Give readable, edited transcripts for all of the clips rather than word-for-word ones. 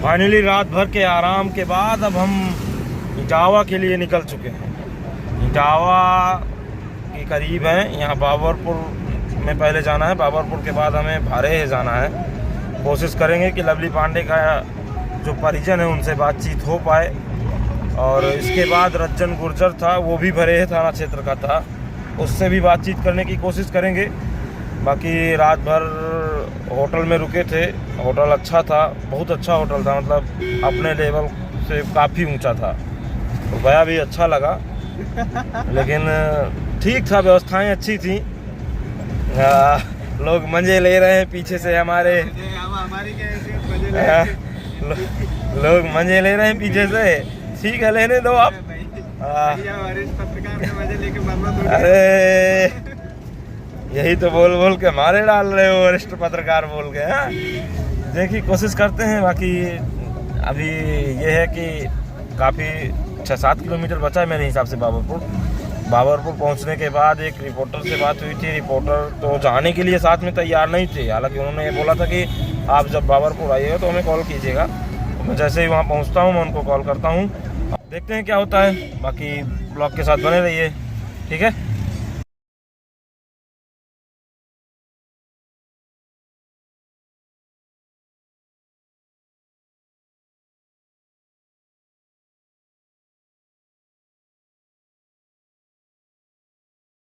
Finally रात भर के आराम के बाद अब हम इटावा के लिए निकल चुके हैं। इटावा के करीब हैं, यहाँ बाबरपुर में पहले जाना है, बाबरपुर के बाद हमें भारेह जाना है। कोशिश करेंगे कि लवली पांडे का जो परिजन है उनसे बातचीत हो पाए, और इसके बाद रज्जन गुर्जर था, वो भी भरेह थाना क्षेत्र का था, उससे भी बातचीत करने की कोशिश करेंगे। बाकी रात भर होटल में रुके थे, होटल अच्छा था, बहुत अच्छा होटल था, मतलब अपने लेवल से काफ़ी ऊंचा था, तो गया भी अच्छा लगा। लेकिन ठीक था, व्यवस्थाएं अच्छी थी। लोग मज़े ले रहे हैं पीछे से हमारे, लोग मज़े ले रहे हैं पीछे से, ठीक है लेने दो आप। अरे यही तो बोल बोल के मारे डाल रहे हो, वरिष्ठ पत्रकार बोल के। हाँ देखिए, कोशिश करते हैं। बाकी अभी ये है कि काफ़ी 6-7 किलोमीटर बचा है मेरे हिसाब से बाबरपुर पहुंचने के बाद एक रिपोर्टर से बात हुई थी। रिपोर्टर तो जाने के लिए साथ में तैयार नहीं थे, हालांकि उन्होंने ये बोला था कि आप जब बाबरपुर आइएगा तो हमें कॉल कीजिएगा। तो मैं जैसे ही वहाँ पहुँचता हूँ मैं उनको कॉल करता हूँ, देखते हैं क्या होता है। बाकी ब्लॉग के साथ बने रहिए, ठीक है।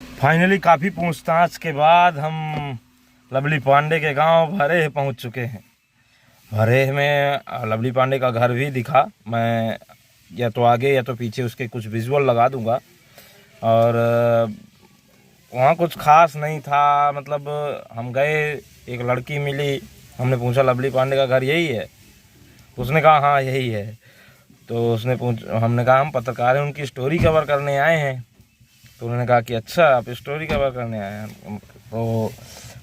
फाइनली काफ़ी पूछताछ के बाद हम लवली पांडे के गांव भरेह पहुंच चुके हैं। भरेह में लवली पांडे का घर भी दिखा, मैं या तो आगे या तो पीछे उसके कुछ विजुअल लगा दूंगा। और वहाँ कुछ खास नहीं था, मतलब हम गए, एक लड़की मिली, हमने पूछा लवली पांडे का घर यही है? उसने कहा हाँ यही है। तो हमने कहा हम पत्रकार हैं, उनकी स्टोरी कवर करने आए हैं। तो उन्होंने कहा कि अच्छा आप स्टोरी कवर करने आए हैं। तो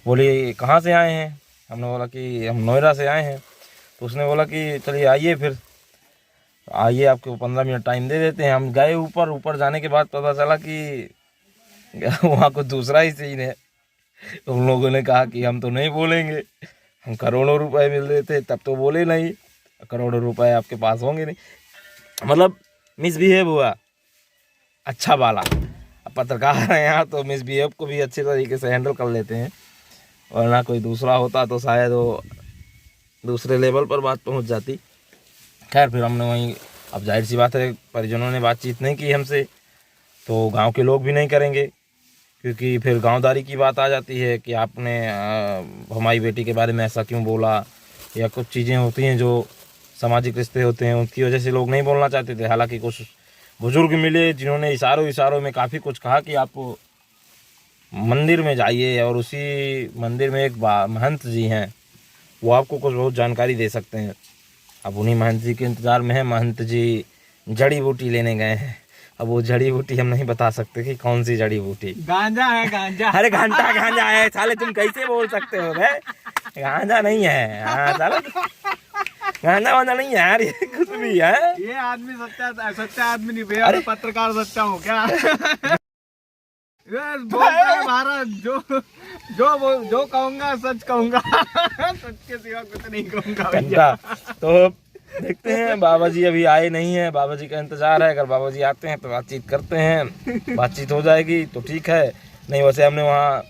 बोली कहाँ से आए हैं? हमने बोला कि हम नोएडा से आए हैं। तो उसने बोला कि चलिए आइए, फिर आइए, आपको 15 मिनट टाइम दे देते हैं। हम गए ऊपर जाने के बाद पता चला कि वहाँ कुछ दूसरा ही सीन है। तो उन लोगों ने कहा कि हम तो नहीं बोलेंगे, हम करोड़ों रुपए मिल रहे थे तब तो बोले नहीं, करोड़ों रुपए आपके पास होंगे नहीं, मतलब मिसबिहेव हुआ। अच्छा बाला, अब पत्रकार हैं यहाँ तो मिसबिहेव को भी अच्छे तरीके से हैंडल कर लेते हैं, वरना कोई दूसरा होता तो शायद वो दूसरे लेवल पर बात पहुँच जाती। खैर फिर हमने वहीं, अब जाहिर सी बात है परिजनों ने बातचीत नहीं की हमसे, तो गांव के लोग भी नहीं करेंगे, क्योंकि फिर गांवदारी की बात आ जाती है कि आपने हमारी बेटी के बारे में ऐसा क्यों बोला, या कुछ चीज़ें होती हैं जो सामाजिक रिश्ते होते हैं उनकी वजह से लोग नहीं बोलना चाहते थे। हालांकि कुछ बुजुर्ग मिले जिन्होंने इशारों में काफ़ी कुछ कहा कि आप मंदिर में जाइए, और उसी मंदिर में एक महंत जी हैं, वो आपको कुछ बहुत जानकारी दे सकते हैं। अब उन्हीं महंत जी के इंतज़ार में है। महंत जी जड़ी बूटी लेने गए हैं। अब वो जड़ी बूटी हम नहीं बता सकते कि कौन सी जड़ी बूटी। गांजा है, गांजा। अरे गांजा है साले, तुम कैसे बोल सकते हो बे? गांजा नहीं है। हाँ साले, गांजा वांजा नहीं है यार, ये कुछ भी है। ये आदमी सच्चा आदमी नहीं भैया, पत्रकार सच्चा हो क्या? भारत जो कहूँगा सच कहूँगा, सच के सिवा कुछ नहीं कहूँगा। तो देखते हैं, बाबा जी अभी आए नहीं हैं, बाबा जी का इंतजार है। अगर बाबा जी आते हैं तो बातचीत करते हैं, बातचीत हो जाएगी तो ठीक है, नहीं वैसे हमने वहाँ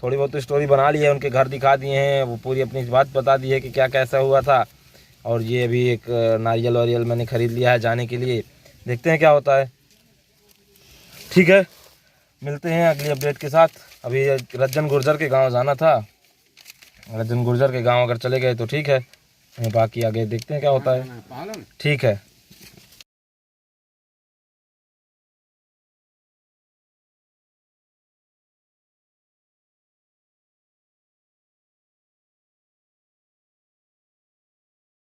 थोड़ी बहुत स्टोरी बना ली है, उनके घर दिखा दिए हैं, वो पूरी अपनी बात बता दी है कि क्या कैसा हुआ था। और ये अभी एक नारियल वारियल मैंने ख़रीद लिया है जाने के लिए, देखते हैं क्या होता है। ठीक है, मिलते हैं अगली अपडेट के साथ। अभी रज्जन गुर्जर के गांव जाना था, रज्जन गुर्जर के गांव अगर चले गए तो ठीक है, बाकी आगे देखते हैं क्या होता है। ठीक है।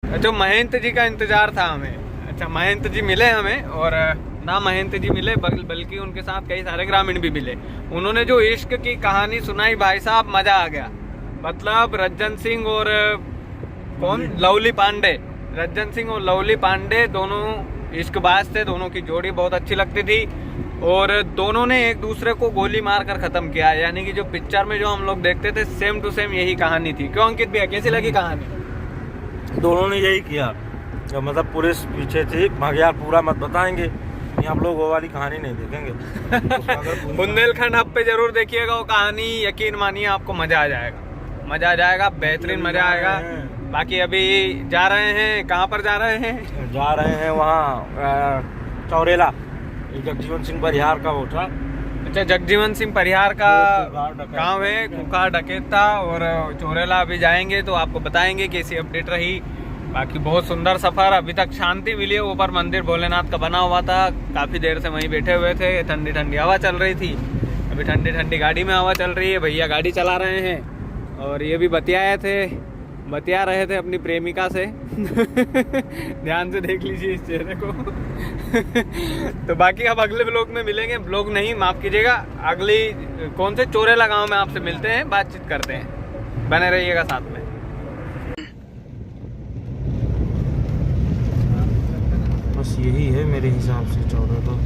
जो महंत जी का इंतजार था हमें, अच्छा महंत जी मिले हमें, और ना महंत जी मिले बल्कि उनके साथ कई सारे ग्रामीण भी मिले। उन्होंने जो इश्क की कहानी सुनाई भाई साहब, मजा आ गया। मतलब रज्जन सिंह और कौन, लवली पांडे, रज्जन सिंह और लवली पांडे दोनों इश्कबाज थे, दोनों की जोड़ी बहुत अच्छी लगती थी, और दोनों ने एक दूसरे को गोली मार कर खत्म किया। यानी कि जो पिक्चर में जो हम लोग देखते थे सेम टू सेम यही कहानी थी। क्यों अंकित भैया, कैसी लगी कहानी? दोनों ने यही किया, मतलब पुलिस पीछे थी, मगर पूरा मत बताएंगे, नहीं आप लोग वो वाली कहानी नहीं देखेंगे। उसमें अगर बुंदेलखंड हब पे जरूर देखिएगा वो कहानी, यकीन मानिए आपको मजा आ जाएगा, मजा आ जाएगा, बेहतरीन मजा आएगा। बाकी अभी जा रहे हैं, कहाँ पर जा रहे हैं? जा रहे हैं वहाँ चौरेला, जगजीवन सिंह परिहार का वो था। अच्छा, जगजीवन सिंह परिहार का गांव है, कुकार डकेता, और चौरेला अभी जाएंगे तो आपको बताएंगे कैसी अपडेट रही। बाकी बहुत सुंदर सफर, अभी तक शांति मिली है। ऊपर मंदिर भोलेनाथ का बना हुआ था, काफी देर से वहीं बैठे हुए थे, ठंडी ठंडी हवा चल रही थी। अभी ठंडी ठंडी गाड़ी में हवा चल रही है, भैया गाड़ी चला रहे हैं और ये भी बतिया रहे थे अपनी प्रेमिका से। ध्यान से देख लीजिए इस चेहरे को। तो बाकी अब अगले ब्लॉग में मिलेंगे, ब्लॉग नहीं माफ कीजिएगा, अगली कौन से चौरेला गांव में आपसे मिलते हैं, बातचीत करते हैं, बने रहिएगा साथ में। बस यही है मेरे हिसाब से चौरेला।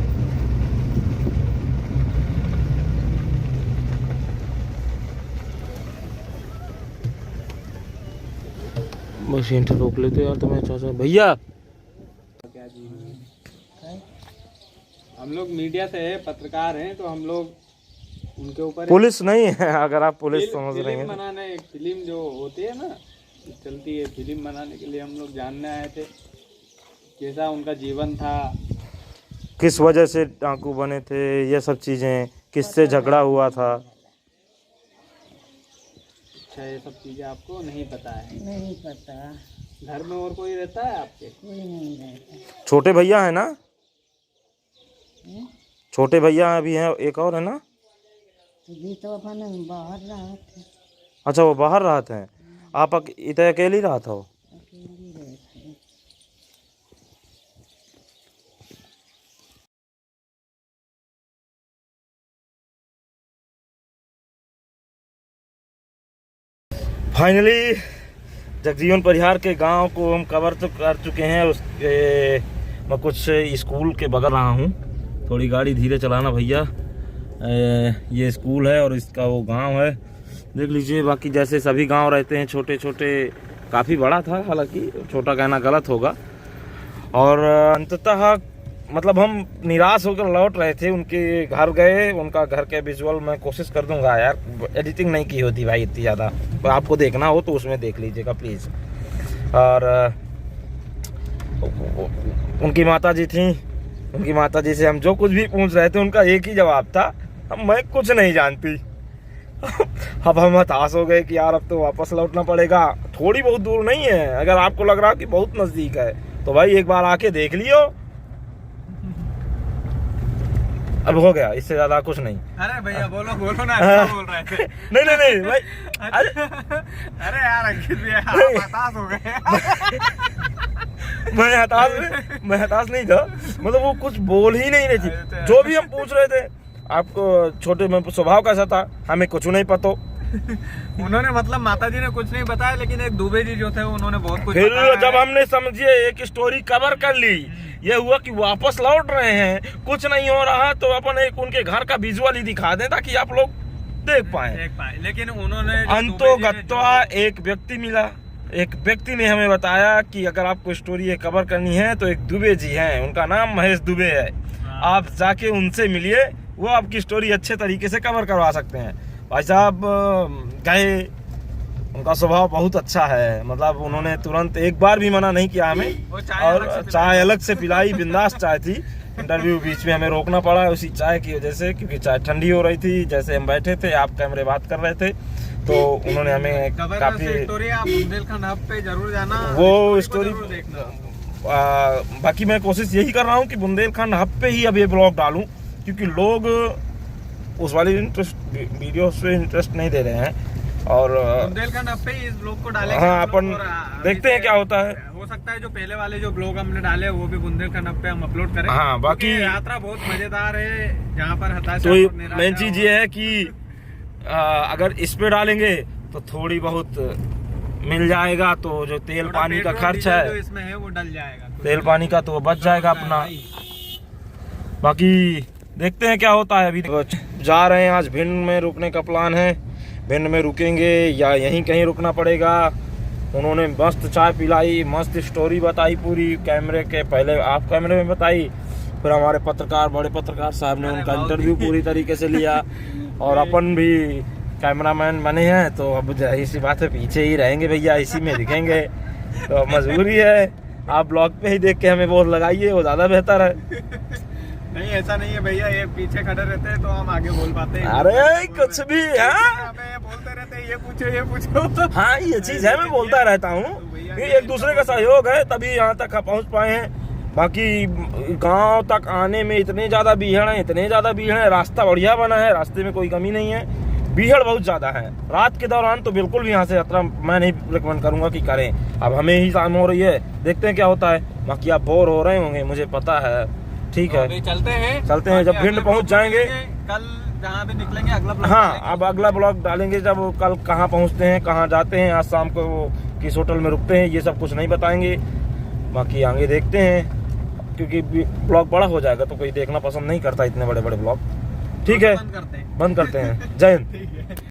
बस यहीं रोक लेते यार तुम्हें चाचा भैया। हम लोग मीडिया से है, पत्रकार हैं, तो हम लोग उनके ऊपर पुलिस नहीं है, अगर आप पुलिस समझ रहे हैं। बनाने फिल्म जो होती है ना, चलती है, फिल्म बनाने के लिए हम लोग जानने आए थे कैसा उनका जीवन था, किस वजह से डाकू बने थे, ये सब चीजें, किससे झगड़ा हुआ था। अच्छा, ये सब चीजें आपको नहीं पता है? नहीं पता। घर में और कोई रहता है आपके? कोई नहीं रहता। छोटे भैया है ना? छोटे भैया भी हैं, एक और है ना? भी तो अपन बाहर रहा था। अच्छा, वो बाहर रहते हैं, आप इधर अकेले रहा था? वो अकेली रहते। फाइनली जगजीवन परिहार के गांव को हम कवर तो कर चुके हैं। उसके मैं कुछ स्कूल के बगल रहा हूँ, थोड़ी गाड़ी धीरे चलाना भैया। ये स्कूल है और इसका वो गांव है, देख लीजिए। बाकी जैसे सभी गांव रहते हैं छोटे छोटे, काफ़ी बड़ा था, हालांकि छोटा कहना गलत होगा। और अंततः मतलब हम निराश होकर लौट रहे थे, उनके घर गए, उनका घर के विजुअल मैं कोशिश कर दूंगा यार, एडिटिंग नहीं की होती भाई इतनी ज़्यादा, तो आपको देखना हो तो उसमें देख लीजिएगा प्लीज़। और उनकी माताजी थी, उनकी माताजी से हम जो कुछ भी पूछ रहे थे उनका एक ही जवाब था, मैं कुछ नहीं जानती। अब हम हताश हो गए कि यार अब तो वापस लौटना पड़ेगा। थोड़ी बहुत दूर नहीं है, अगर आपको लग रहा कि बहुत नज़दीक है तो भाई एक बार आके देख लियो, अब हो गया, इससे ज्यादा कुछ नहीं। अरे भैया बोलो ना, क्या बोल रहे थे? नहीं भाई, अरे यार अंकित भैया आप हताश हो गए। मैं हताश नहीं था, मतलब वो कुछ बोल ही नहीं रही थी। जो भी हम पूछ रहे थे, आपको छोटे में स्वभाव कैसा था, हमें कुछ नहीं पता। उन्होंने मतलब माताजी ने कुछ नहीं बताया, लेकिन एक दुबे जी जो थे उन्होंने बहुत कुछ फिर बताया। जब हमने समझिए एक स्टोरी कवर कर ली, ये हुआ कि वापस लौट रहे हैं, कुछ नहीं हो रहा, तो अपन एक उनके घर का विजुअल ही दिखा दें ताकि आप लोग देख पाए। लेकिन उन्होंने अंतोगत्वा एक व्यक्ति मिला, एक व्यक्ति ने हमें बताया कि अगर आपको स्टोरी ये कवर करनी है तो एक दुबे जी हैं, उनका नाम महेश दुबे है, आप जाके उनसे मिलिए, वो आपकी स्टोरी अच्छे तरीके से कवर करवा सकते हैं। भाई साहब गए, उनका स्वभाव बहुत अच्छा है, मतलब उन्होंने तुरंत एक बार भी मना नहीं किया हमें, और चाय अलग से पिलाई, बिंदास चाय थी। इंटरव्यू बीच में हमें रोकना पड़ा उसी चाय की वजह से, क्योंकि चाय ठंडी हो रही थी। जैसे हम बैठे थे, आप कैमरे बात कर रहे थे, तो उन्होंने हमें काफी स्टोरी, आप बुंदेलखंड हब पे जरूर जाना, वो स्टोरी देखना। बाकी मैं कोशिश यही कर रहा हूँ कि बुंदेलखंड हब पे ही अब ये ब्लॉग डालूं, क्योंकि लोग उस वाली वीडियो से इंटरेस्ट नहीं दे रहे हैं। और बुंदेलखंड हब पे ही इस ब्लॉग को डालेंगे। हाँ, अपन देखते हैं क्या होता है। हो सकता है जो पहले वाले जो ब्लॉग हमने डाले वो भी बुंदेलखंड हब पे हम अपलोड करें। हाँ, बाकी यात्रा बहुत मजेदार है, जहाँ पर हताशा तो मेन चीज ये है कि अगर इस पे डालेंगे तो थोड़ी बहुत मिल जाएगा, तो जो तेल पानी का खर्च है जो इसमें है वो डल जाएगा, तेल पानी का तो वो बच जाएगा अपना। बाकी देखते हैं क्या होता है। अभी जा रहे हैं, आज भिंड में रुकने का प्लान है, भिंड में रुकेंगे या यहीं कहीं रुकना पड़ेगा, उन्होंने मस्त चाय पिलाई, मस्त स्टोरी बताई पूरी, कैमरे के पहले ऑफ कैमरे में बताई, फिर हमारे पत्रकार, बड़े पत्रकार साहब ने उनका इंटरव्यू पूरी तरीके से लिया, और अपन भी कैमरामैन बने हैं तो अब जाहिर सी बात है पीछे ही रहेंगे भैया, इसी में दिखेंगे, तो अब मजबूरी है। आप ब्लॉग पे ही देख के हमें वोट लगाइए, वो ज़्यादा बेहतर है। नहीं ऐसा नहीं है भैया, ये पीछे खड़े रहते हैं तो हम आगे बोल पाते हैं। अरे कुछ भी है, हमें बोलते रहते हैं ये पूछो। हाँ ये चीज है, मैं बोलता रहता हूँ, ये एक दूसरे का सहयोग है तभी यहाँ तक पहुँच पाए हैं। बाकी गांव तक आने में इतने ज्यादा बीहड़ है, रास्ता बढ़िया बना है, रास्ते में कोई कमी नहीं है, बीहड़ बहुत ज्यादा है। रात के दौरान तो बिल्कुल भी यहाँ से यात्रा मैं नहीं रिकमेंड करूंगा कि करें। अब हमें ही शाम हो रही है, देखते हैं क्या होता है। बाकी आप बोर हो रहे होंगे, मुझे पता है, ठीक है। अभी चलते हैं जब भिंड पहुंच जाएंगे, कल जहाँ भी निकलेंगे अगला ब्लॉग हाँ अब अगला ब्लॉग डालेंगे जब कल कहाँ पहुंचते हैं, कहाँ जाते हैं, आज शाम को किस होटल में रुकते हैं, ये सब कुछ नहीं बताएंगे। बाकी आगे देखते हैं, क्योंकि ब्लॉग बड़ा हो जाएगा तो कोई देखना पसंद नहीं करता इतने बड़े बड़े ब्लॉग। ठीक है, बंद करते हैं। जय हिंद।